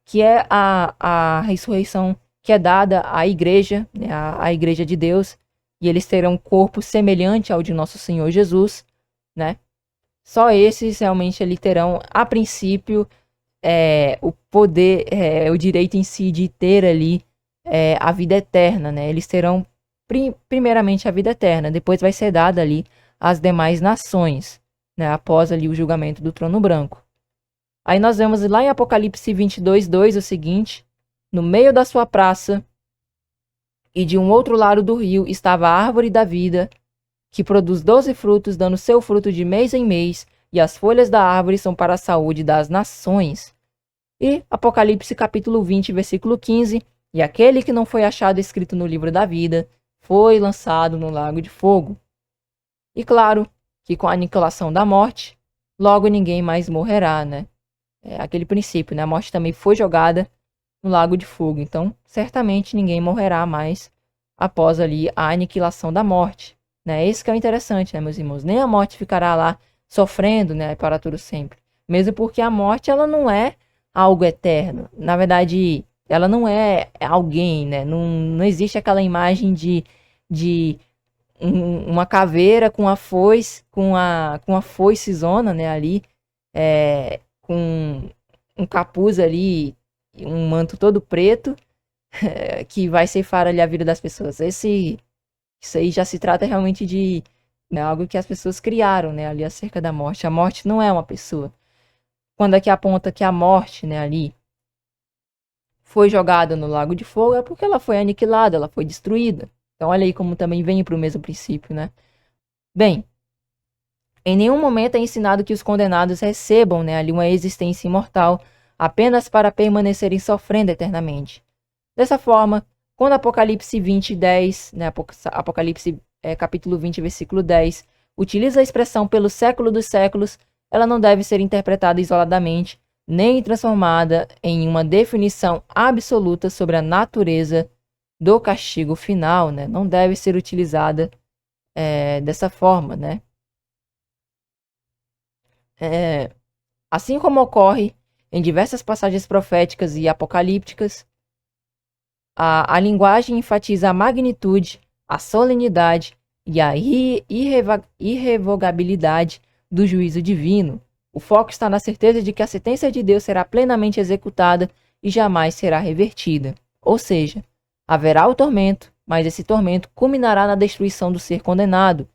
que é a ressurreição que é dada à igreja, né? A igreja de Deus, e eles terão um corpo semelhante ao de nosso Senhor Jesus, né? Só esses realmente ali terão, a princípio, o poder, o direito em si de ter ali a vida eterna, né? Eles terão primeiramente a vida eterna, depois vai ser dada ali às demais nações, né? Após ali o julgamento do trono branco. Aí nós vemos lá em Apocalipse 22, 2 o seguinte: no meio da sua praça e de um outro lado do rio estava a árvore da vida, que produz 12 frutos, dando seu fruto de mês em mês, e as folhas da árvore são para a saúde das nações. E Apocalipse capítulo 20, versículo 15, e aquele que não foi achado escrito no livro da vida, foi lançado no lago de fogo. E claro, que com a aniquilação da morte, logo ninguém mais morrerá, né? É aquele princípio, né? A morte também foi jogada no lago de fogo. Então, certamente ninguém morrerá mais após ali a aniquilação da morte, né? Esse que é o interessante, né, meus irmãos? Nem a morte ficará lá sofrendo, né, para todo sempre. Mesmo porque a morte, ela não é algo eterno. Na verdade, ela não é alguém, né? Não existe aquela imagem de uma caveira com a foice, com a foicezona, né, ali, com um capuz ali, um manto todo preto, que vai ceifar ali a vida das pessoas. Isso aí já se trata realmente de, né, algo que as pessoas criaram, né, ali acerca da morte. A morte não é uma pessoa. Quando aqui aponta que a morte, né, ali foi jogada no lago de fogo, é porque ela foi aniquilada, ela foi destruída. Então olha aí como também vem para o mesmo princípio, né? Bem, em nenhum momento é ensinado que os condenados recebam, né, ali uma existência imortal apenas para permanecerem sofrendo eternamente. Dessa forma, quando Apocalipse 20, 10, né, Apocalipse capítulo 20, versículo 10, utiliza a expressão pelo século dos séculos, ela não deve ser interpretada isoladamente, nem transformada em uma definição absoluta sobre a natureza do castigo final, né? Não deve ser utilizada dessa forma, né? Assim como ocorre em diversas passagens proféticas e apocalípticas, a linguagem enfatiza a magnitude, a solenidade e a irrevogabilidade do juízo divino. O foco está na certeza de que a sentença de Deus será plenamente executada e jamais será revertida. Ou seja, haverá o tormento, mas esse tormento culminará na destruição do ser condenado,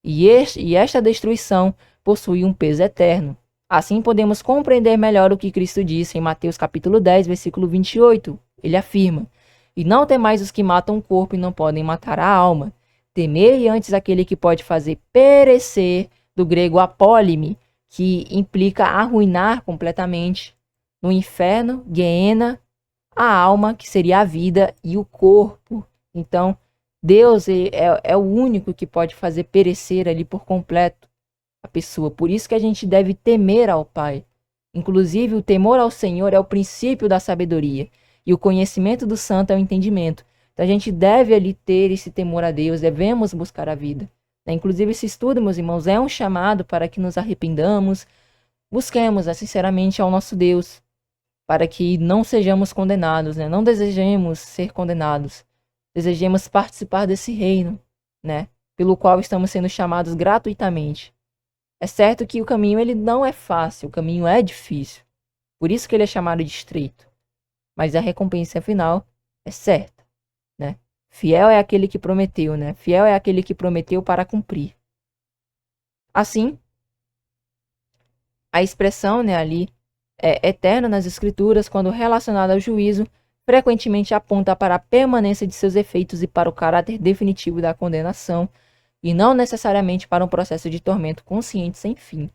e esta destruição possui um peso eterno. Assim podemos compreender melhor o que Cristo disse em Mateus capítulo 10, versículo 28. Ele afirma: "E não temais os que matam o corpo e não podem matar a alma. Temei antes aquele que pode fazer perecer", do grego apólime, que implica arruinar completamente, no inferno, Geena, a alma, que seria a vida, e o corpo. Então, Deus é o único que pode fazer perecer ali por completo a pessoa. Por isso que a gente deve temer ao Pai. Inclusive, o temor ao Senhor é o princípio da sabedoria. E o conhecimento do santo é o entendimento. Então, a gente deve ali ter esse temor a Deus, devemos buscar a vida. Inclusive, esse estudo, meus irmãos, é um chamado para que nos arrependamos, busquemos sinceramente ao nosso Deus, para que não sejamos condenados, né? Não desejemos ser condenados. Desejemos participar desse reino, né? Pelo qual estamos sendo chamados gratuitamente. É certo que o caminho ele não é fácil, o caminho é difícil. Por isso que ele é chamado de estreito. Mas a recompensa final é certa, né? Fiel é aquele que prometeu, né? Fiel é aquele que prometeu para cumprir. Assim, a expressão, né, ali é eterna nas escrituras, quando relacionada ao juízo, frequentemente aponta para a permanência de seus efeitos e para o caráter definitivo da condenação, e não necessariamente para um processo de tormento consciente sem fim.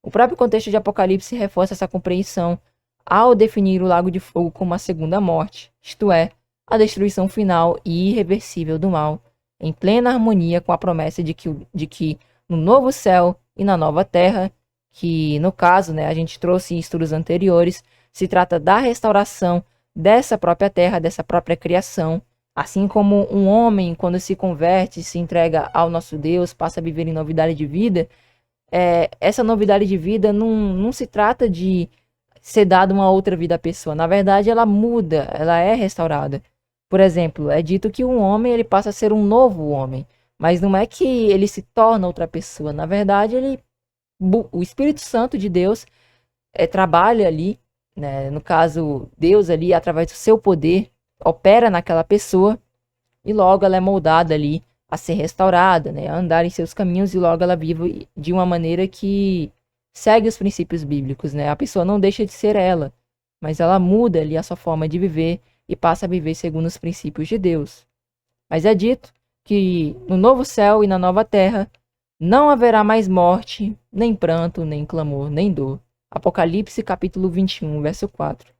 O próprio contexto de Apocalipse reforça essa compreensão ao definir o lago de fogo como a segunda morte, isto é, a destruição final e irreversível do mal, em plena harmonia com a promessa de que no novo céu e na nova terra, que no caso, né, a gente trouxe em estudos anteriores, se trata da restauração dessa própria terra, dessa própria criação, assim como um homem, quando se converte, se entrega ao nosso Deus, passa a viver em novidade de vida, essa novidade de vida não se trata de ser dada uma outra vida à pessoa. Na verdade, ela muda, ela é restaurada. Por exemplo, é dito que um homem ele passa a ser um novo homem, mas não é que ele se torna outra pessoa. Na verdade, o Espírito Santo de Deus trabalha ali, né? No caso, Deus ali, através do seu poder, opera naquela pessoa e logo ela é moldada ali a ser restaurada, né? A andar em seus caminhos e logo ela vive de uma maneira que segue os princípios bíblicos, né? A pessoa não deixa de ser ela, mas ela muda ali a sua forma de viver e passa a viver segundo os princípios de Deus. Mas é dito que no novo céu e na nova terra não haverá mais morte, nem pranto, nem clamor, nem dor. Apocalipse capítulo 21, verso 4.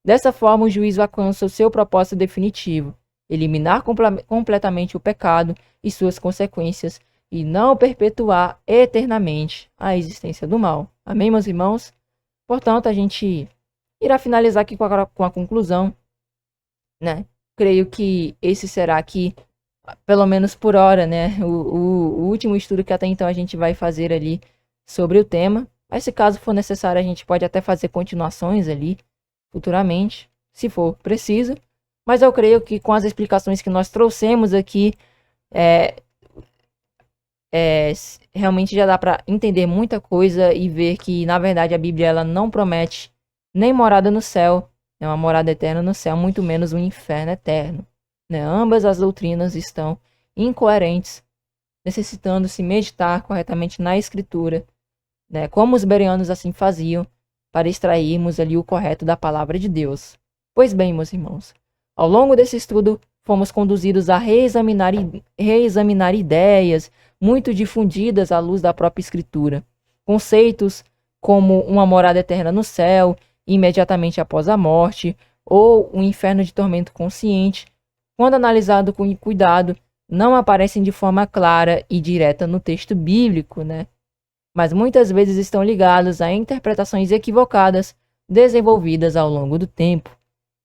Dessa forma, o juízo alcança o seu propósito definitivo, eliminar completamente o pecado e suas consequências e não perpetuar eternamente a existência do mal. Amém, meus irmãos? Portanto, a gente irá finalizar aqui com a conclusão, né? Creio que esse será aqui, pelo menos por hora, né? O último estudo que até então a gente vai fazer ali sobre o tema. Mas se caso for necessário, a gente pode até fazer continuações ali futuramente, se for preciso. Mas eu creio que com as explicações que nós trouxemos aqui, realmente já dá para entender muita coisa e ver que, na verdade, a Bíblia ela não promete nem morada no céu, né, uma morada eterna no céu, muito menos um inferno eterno. Né? Ambas as doutrinas estão incoerentes, necessitando se meditar corretamente na Escritura, né? Como os bereanos assim faziam, para extrairmos ali o correto da palavra de Deus. Pois bem, meus irmãos, ao longo desse estudo, fomos conduzidos a reexaminar ideias muito difundidas à luz da própria Escritura. Conceitos como uma morada eterna no céu, imediatamente após a morte, ou um inferno de tormento consciente, quando analisado com cuidado, não aparecem de forma clara e direta no texto bíblico, né? Mas muitas vezes estão ligados a interpretações equivocadas desenvolvidas ao longo do tempo.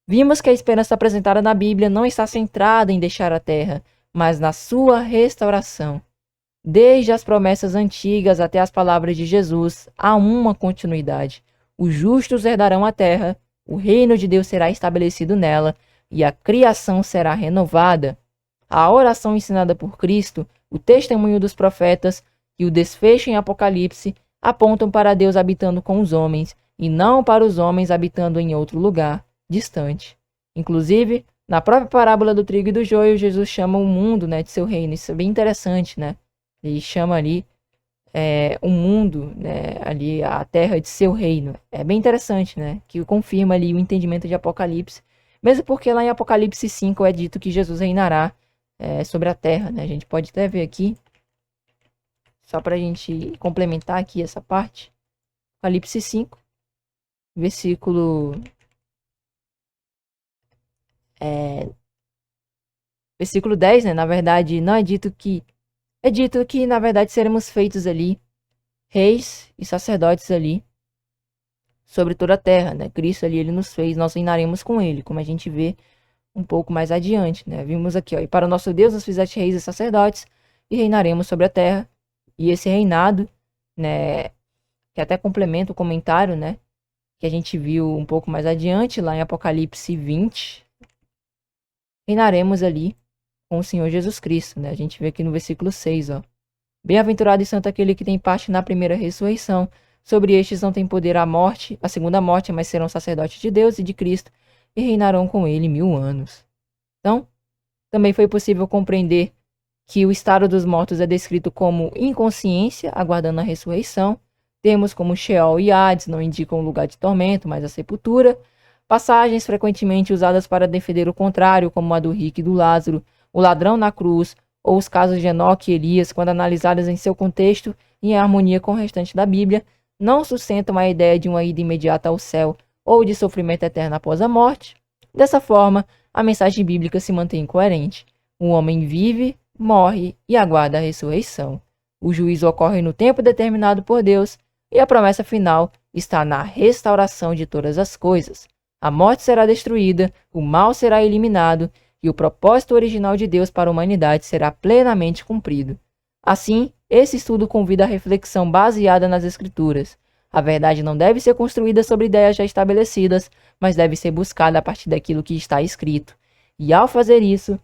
Vimos que a esperança apresentada na Bíblia não está centrada em deixar a terra, mas na sua restauração. Desde as promessas antigas até as palavras de Jesus, há uma continuidade. Os justos herdarão a terra, o reino de Deus será estabelecido nela e a criação será renovada. A oração ensinada por Cristo, o testemunho dos profetas e o desfecho em Apocalipse apontam para Deus habitando com os homens e não para os homens habitando em outro lugar distante. Inclusive, na própria parábola do trigo e do joio, Jesus chama o mundo, né, de seu reino. Isso é bem interessante, né? Ele chama ali o mundo, né, ali a terra de seu reino. É bem interessante, né? Que confirma ali o entendimento de Apocalipse. Mesmo porque lá em Apocalipse 5 é dito que Jesus reinará sobre a terra, né? A gente pode até ver aqui, só para a gente complementar aqui essa parte. Apocalipse 5, versículo... versículo 10, né? Na verdade, não é dito que... É dito que, na verdade, seremos feitos ali reis e sacerdotes ali sobre toda a terra, né? Cristo ali, ele nos fez, nós reinaremos com ele, como a gente vê um pouco mais adiante, né? Vimos aqui, ó, e para o nosso Deus nos fizeste reis e sacerdotes e reinaremos sobre a terra. E esse reinado, né, que até complementa o comentário, né, que a gente viu um pouco mais adiante, lá em Apocalipse 20, reinaremos ali com o Senhor Jesus Cristo, né? A gente vê aqui no versículo 6, ó. Bem-aventurado e santo aquele que tem parte na primeira ressurreição. Sobre estes não tem poder a morte, a segunda morte, mas serão sacerdotes de Deus e de Cristo e reinarão com ele 1000 anos. Então, também foi possível compreender que o estado dos mortos é descrito como inconsciência, aguardando a ressurreição. Termos como Sheol e Hades não indicam o lugar de tormento, mas a sepultura. Passagens frequentemente usadas para defender o contrário, como a do rico e do Lázaro, o ladrão na cruz, ou os casos de Enoque e Elias, quando analisadas em seu contexto e em harmonia com o restante da Bíblia, não sustentam a ideia de uma ida imediata ao céu ou de sofrimento eterno após a morte. Dessa forma, a mensagem bíblica se mantém coerente. O homem vive, morre e aguarda a ressurreição. O juízo ocorre no tempo determinado por Deus e a promessa final está na restauração de todas as coisas. A morte será destruída, o mal será eliminado e o propósito original de Deus para a humanidade será plenamente cumprido. Assim, esse estudo convida a reflexão baseada nas Escrituras. A verdade não deve ser construída sobre ideias já estabelecidas, mas deve ser buscada a partir daquilo que está escrito. E ao fazer isso,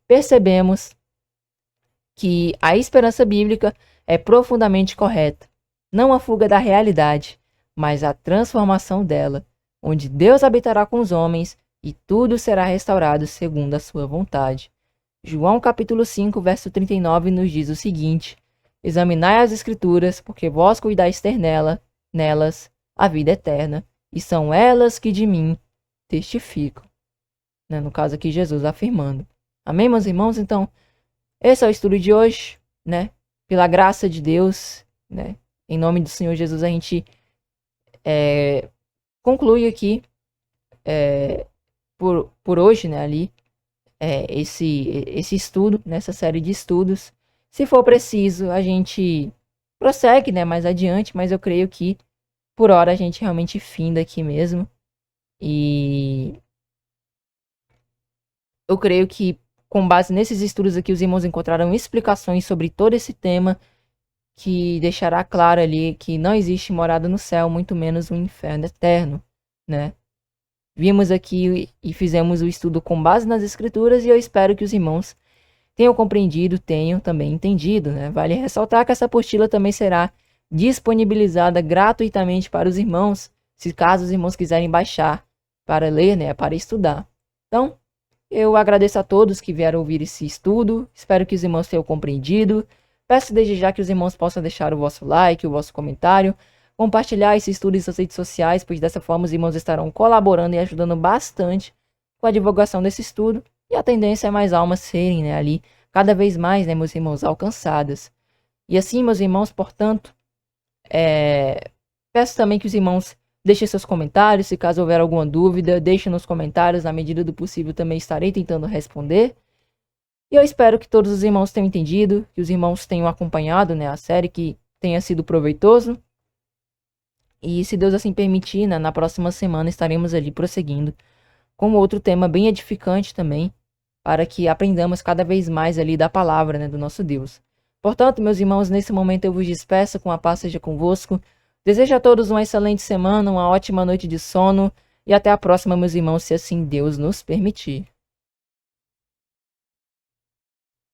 percebemos que a esperança bíblica é profundamente correta. Não a fuga da realidade, mas a transformação dela, onde Deus habitará com os homens e tudo será restaurado segundo a sua vontade. João capítulo 5, verso 39 nos diz o seguinte: examinai as Escrituras, porque vós cuidais ter nelas a vida eterna, e são elas que de mim testificam. Né? No caso aqui, Jesus afirmando. Amém, meus irmãos? Então, esse é o estudo de hoje, né? Pela graça de Deus, né? Em nome do Senhor Jesus, a gente conclui aqui por hoje, né? Ali, esse estudo, nessa série de estudos. Se for preciso, a gente prossegue, né? Mais adiante, mas eu creio que por hora a gente realmente finda aqui mesmo. E eu creio que com base nesses estudos aqui, os irmãos encontraram explicações sobre todo esse tema que deixará claro ali que não existe morada no céu, muito menos um inferno eterno, né? Vimos aqui e fizemos o estudo com base nas Escrituras e eu espero que os irmãos Tenho compreendido, tenho também entendido, né? Vale ressaltar que essa apostila também será disponibilizada gratuitamente para os irmãos, se caso os irmãos quiserem baixar para ler, né, para estudar. Então, eu agradeço a todos que vieram ouvir esse estudo, espero que os irmãos tenham compreendido. Peço desde já que os irmãos possam deixar o vosso like, o vosso comentário, compartilhar esse estudo em suas redes sociais, pois dessa forma os irmãos estarão colaborando e ajudando bastante com a divulgação desse estudo, e a tendência é mais almas serem, né, ali cada vez mais, né, meus irmãos, alcançadas. E assim, meus irmãos, portanto, peço também que os irmãos deixem seus comentários, se caso houver alguma dúvida, deixem nos comentários, na medida do possível também estarei tentando responder. E eu espero que todos os irmãos tenham entendido, que os irmãos tenham acompanhado, né, a série, que tenha sido proveitoso. E se Deus assim permitir, né, na próxima semana estaremos ali prosseguindo com outro tema bem edificante também, para que aprendamos cada vez mais ali da palavra, né, do nosso Deus. Portanto, meus irmãos, nesse momento eu vos despeço, com a paz seja convosco. Desejo a todos uma excelente semana, uma ótima noite de sono, e até a próxima, meus irmãos, se assim Deus nos permitir.